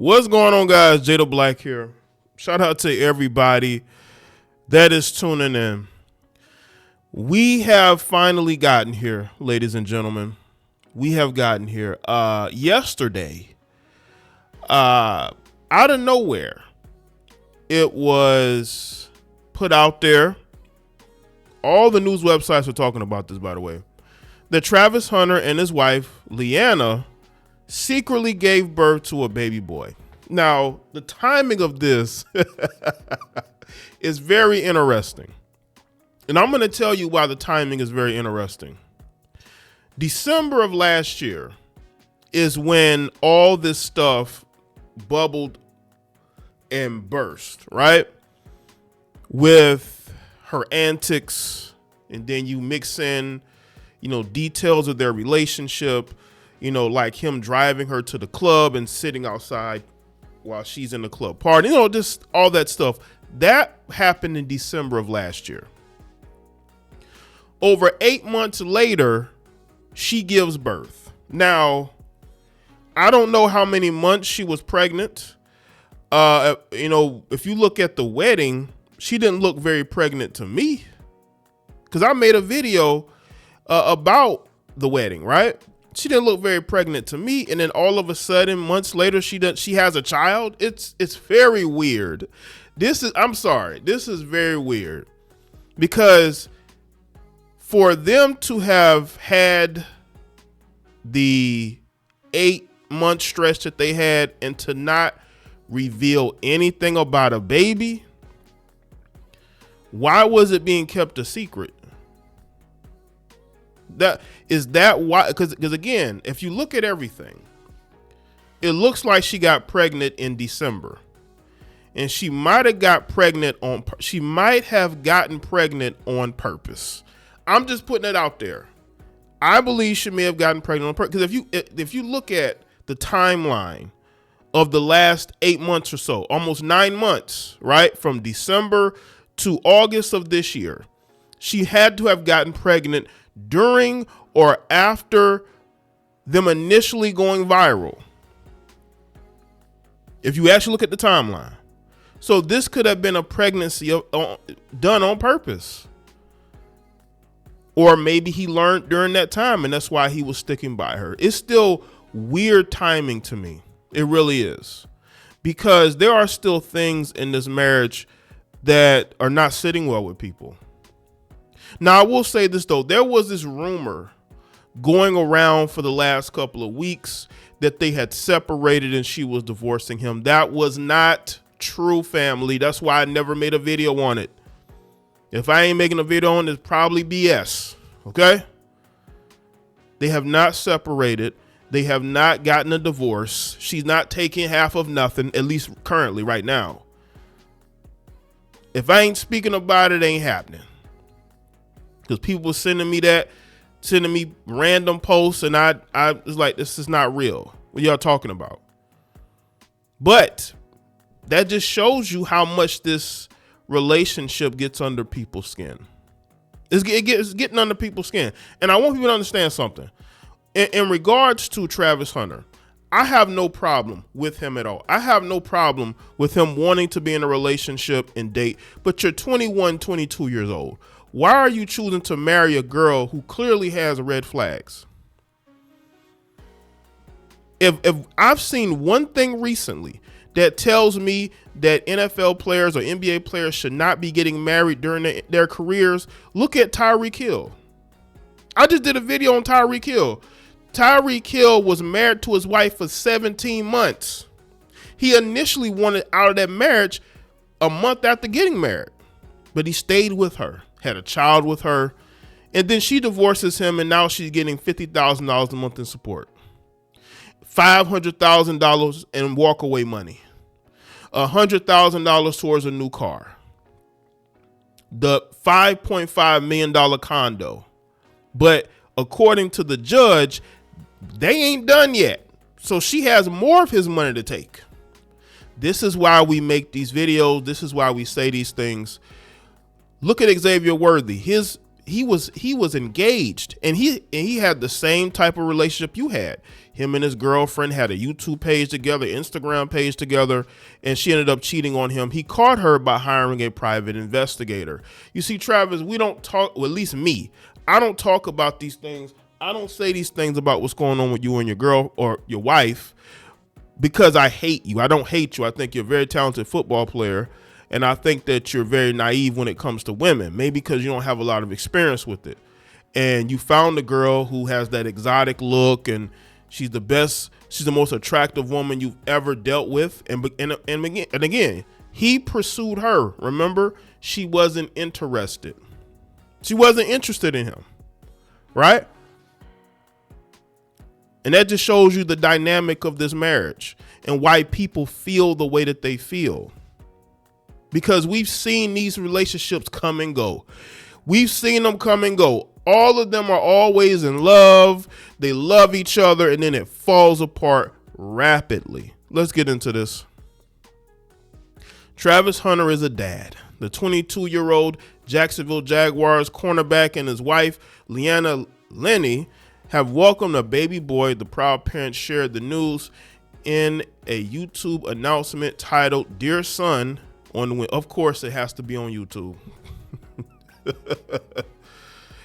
What's going on, guys? Jada Black here. Shout out to everybody that is tuning in. We have finally gotten here, ladies and gentlemen. We have gotten here. Yesterday, out of nowhere, it was put out there. All the news websites are talking about this, by the way, that Travis Hunter and his wife, Leanna, secretly gave birth to a baby boy. Now, the timing of this is very interesting. And I'm going to tell you why the timing is very interesting. December of last year is when all this stuff bubbled and burst, right? With her antics, and then you mix in, details of their relationship, like him driving her to the club and sitting outside while she's in the club party, just all that stuff. That happened in December of last year. Over 8 months later, she gives birth. Now, I don't know how many months she was pregnant. If you look at the wedding, she didn't look very pregnant to me, because I made a video about the wedding, right? She didn't look very pregnant to me, and then all of a sudden, months later, she has a child. It's very weird. This is very weird, because for them to have had the 8-month stretch that they had and to not reveal anything about a baby, why was it being kept a secret? That why? Because again, if you look at everything, it looks like she got pregnant in December, and she might have gotten pregnant on purpose. I'm just putting it out there. I believe she may have gotten pregnant on purpose, because if you look at the timeline of the last 8 months or so, almost 9 months, right, from December to August of this year, she had to have gotten pregnant during or after them initially going viral, if you actually look at the timeline. So this could have been a pregnancy done on purpose. Or maybe he learned during that time, and that's why he was sticking by her. It's still weird timing to me. It really is. Because there are still things in this marriage that are not sitting well with people. Now, I will say this, though. There was this rumor going around for the last couple of weeks that they had separated and she was divorcing him. That was not true, family. That's why I never made a video on it. If I ain't making a video on it, it's probably BS. Okay? They have not separated. They have not gotten a divorce. She's not taking half of nothing, at least currently, right now. If I ain't speaking about it, it ain't happening. Because people sending me random posts, and I was like, this is not real. What y'all talking about? But that just shows you how much this relationship gets under people's skin. It's getting under people's skin. And I want people to understand something. In regards to Travis Hunter, I have no problem with him at all. I have no problem with him wanting to be in a relationship and date, but you're 21, 22 years old. Why are you choosing to marry a girl who clearly has red flags? If I've seen one thing recently that tells me that NFL players or NBA players should not be getting married during their careers, look at Tyreek Hill. I just did a video on Tyreek Hill. Tyreek Hill was married to his wife for 17 months. He initially wanted out of that marriage a month after getting married, but he stayed with her, had a child with her, and then she divorces him, and now she's getting $50,000 a month in support, $500,000 in walkaway money, $100,000 towards a new car, the $5.5 million condo. But according to the judge, they ain't done yet. So she has more of his money to take. This is why we make these videos. This is why we say these things. Look at Xavier Worthy. He was engaged, and he had the same type of relationship you had. Him and his girlfriend had a YouTube page together, Instagram page together, and she ended up cheating on him. He caught her by hiring a private investigator. You see, Travis, we don't talk, well, at least me, I don't talk about these things. I don't say these things about what's going on with you and your girl or your wife because I hate you. I don't hate you. I think you're a very talented football player, and I think that you're very naive when it comes to women, maybe because you don't have a lot of experience with it. And you found a girl who has that exotic look, and she's the best, she's the most attractive woman you've ever dealt with. And again, he pursued her. Remember, she wasn't interested. She wasn't interested in him, right? And that just shows you the dynamic of this marriage and why people feel the way that they feel. Because we've seen these relationships come and go. We've seen them come and go. All of them are always in love. They love each other, and then it falls apart rapidly. Let's get into this. Travis Hunter is a dad. The 22-year-old Jacksonville Jaguars cornerback and his wife, Leanna Lenee, have welcomed a baby boy. The proud parents shared the news in a YouTube announcement titled "Dear Son" on the, of course it has to be on YouTube.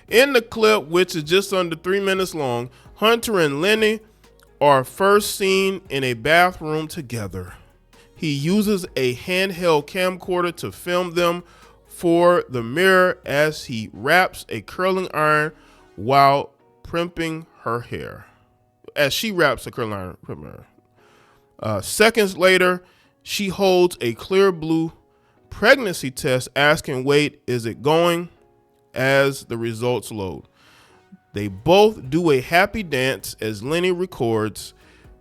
In the clip, which is just under 3 minutes long, Hunter and Lenee are first seen in a bathroom together. He uses a handheld camcorder to film them for the mirror as he wraps a curling iron while primping her hair. As she wraps a curling iron. Seconds later, she holds a clear blue pregnancy test, asking, "Wait, is it going?" as the results load. They both do a happy dance as Lenee records,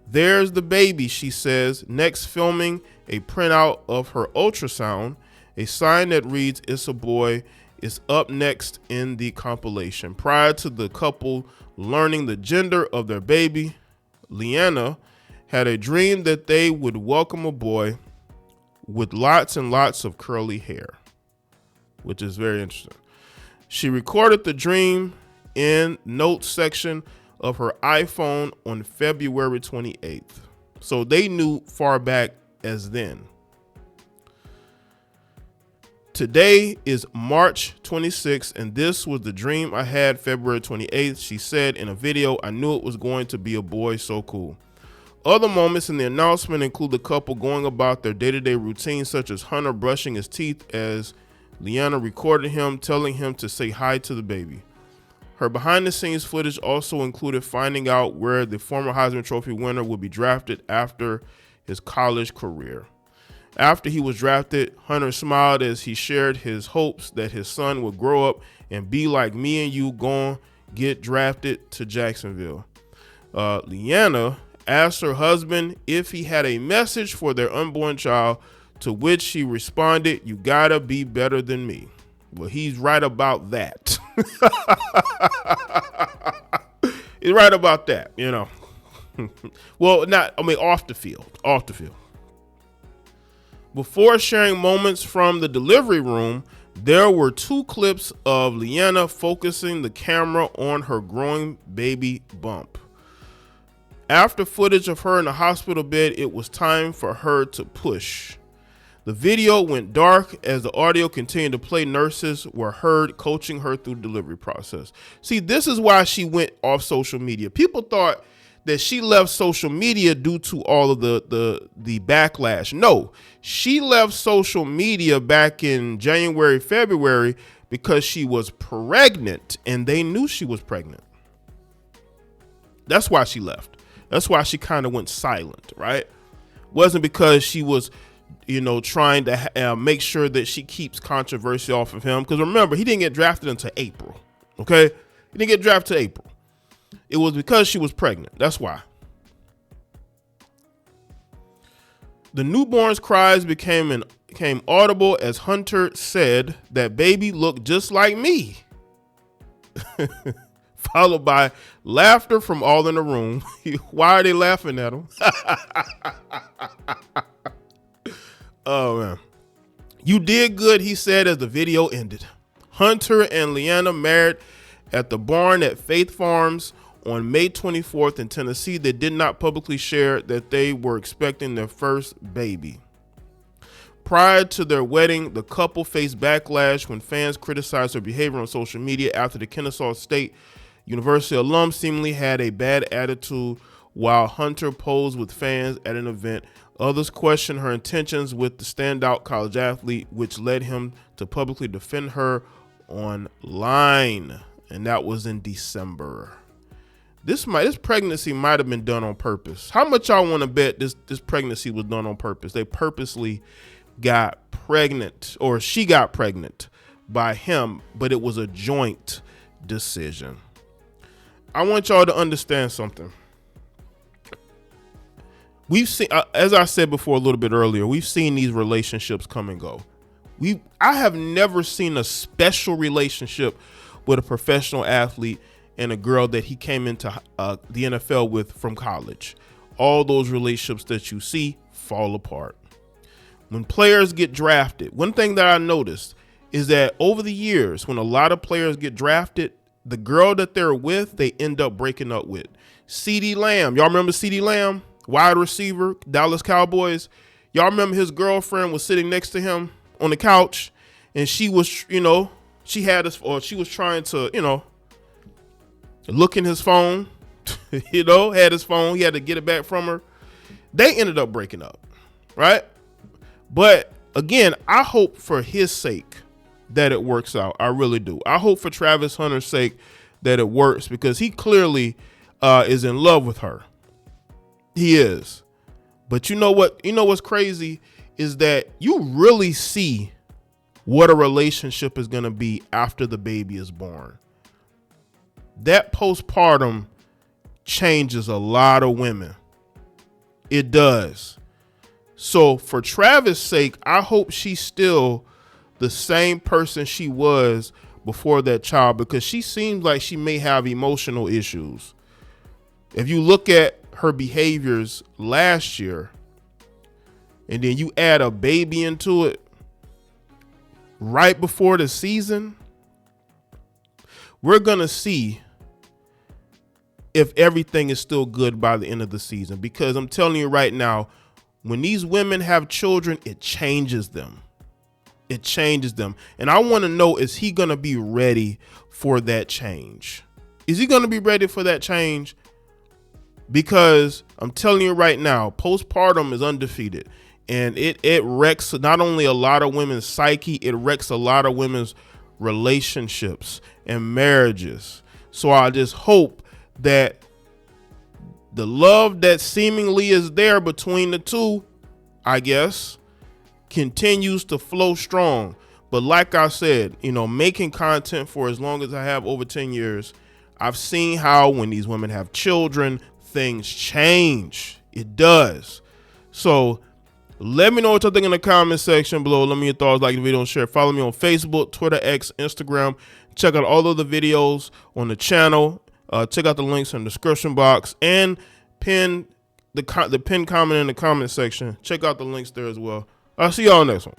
"There's the baby," she says, next filming a printout of her ultrasound. A sign that reads, "It's a boy," is up next in the compilation. Prior to the couple learning the gender of their baby, Leanna had a dream that they would welcome a boy with lots and lots of curly hair, which is very interesting. She recorded the dream in notes section of her iPhone on February 28th. So they knew far back as then. Today is March 26th, and this was the dream I had February 28th. She said in a video, "I knew it was going to be a boy, so cool." Other moments in the announcement include the couple going about their day-to-day routine, such as Hunter brushing his teeth as Leanna recorded him, telling him to say hi to the baby. Her behind-the-scenes footage also included finding out where the former Heisman Trophy winner would be drafted after his college career. After he was drafted, Hunter smiled as he shared his hopes that his son would grow up and be like me and you, going get drafted to Jacksonville. Leanna asked her husband if he had a message for their unborn child, to which he responded, "You gotta be better than me." Well, he's right about that. He's right about that, you know. Well, off the field. Before sharing moments from the delivery room, there were 2 clips of Leanna focusing the camera on her growing baby bump. After footage of her in the hospital bed, it was time for her to push. The video went dark as the audio continued to play. Nurses were heard coaching her through the delivery process. See, this is why she went off social media. People thought that she left social media due to all of the backlash. No, she left social media back in January, February, because she was pregnant, and they knew she was pregnant. That's why she left. That's why she kind of went silent, right? Wasn't because she was, trying to make sure that she keeps controversy off of him. Because remember, he didn't get drafted until April. Okay, he didn't get drafted until April. It was because she was pregnant. That's why. The newborn's cries became audible as Hunter said, "That baby looked just like me," followed by laughter from all in the room. Why are they laughing at him? Oh, man. "You did good," he said as the video ended. Hunter and Leanna married at the barn at Faith Farms on May 24th in Tennessee. They did not publicly share that they were expecting their first baby. Prior to their wedding, the couple faced backlash when fans criticized their behavior on social media after the Kennesaw State University alum seemingly had a bad attitude while Hunter posed with fans at an event. Others questioned her intentions with the standout college athlete, which led him to publicly defend her online. And that was in December. This pregnancy might have been done on purpose. How much y'all want to bet this pregnancy was done on purpose? They purposely got pregnant, or she got pregnant by him, but it was a joint decision. I want y'all to understand something. We've seen, as I said before a little bit earlier, we've seen these relationships come and go. I have never seen a special relationship with a professional athlete and a girl that he came into the NFL with from college. All those relationships that you see fall apart. When players get drafted, one thing that I noticed is that over the years, when a lot of players get drafted, the girl that they're with, they end up breaking up with. CeeDee Lamb, y'all remember CeeDee Lamb, wide receiver, Dallas Cowboys? Y'all remember his girlfriend was sitting next to him on the couch, and she was, she was trying to, look in his phone, had his phone. He had to get it back from her. They ended up breaking up, right? But again, I hope for his sake that it works out. I really do. I hope for Travis Hunter's sake that it works, because he clearly is in love with her. He is. But you know what? You know what's crazy is that you really see what a relationship is going to be after the baby is born. That postpartum changes a lot of women. It does. So for Travis' sake, I hope she's still the same person she was before that child, because she seems like she may have emotional issues. If you look at her behaviors last year, and then you add a baby into it right before the season, we're going to see if everything is still good by the end of the season. Because I'm telling you right now, when these women have children, it changes them. It changes them. And I want to know, is he going to be ready for that change? Is he going to be ready for that change? Because I'm telling you right now, postpartum is undefeated. And it wrecks not only a lot of women's psyche, it wrecks a lot of women's relationships and marriages. So I just hope that the love that seemingly is there between the two, I guess, continues to flow strong. But like I said, making content for as long as I have, over 10 years, I've seen how when these women have children, things change. It does. So let me know what you think in the comment section below. Let me know your thoughts, like the video and share. Follow me on Facebook, Twitter, X, Instagram. Check out all of the videos on the channel. Check out the links in the description box, and pin the pinned comment in the comment section. Check out the links there as well. I'll see y'all next one.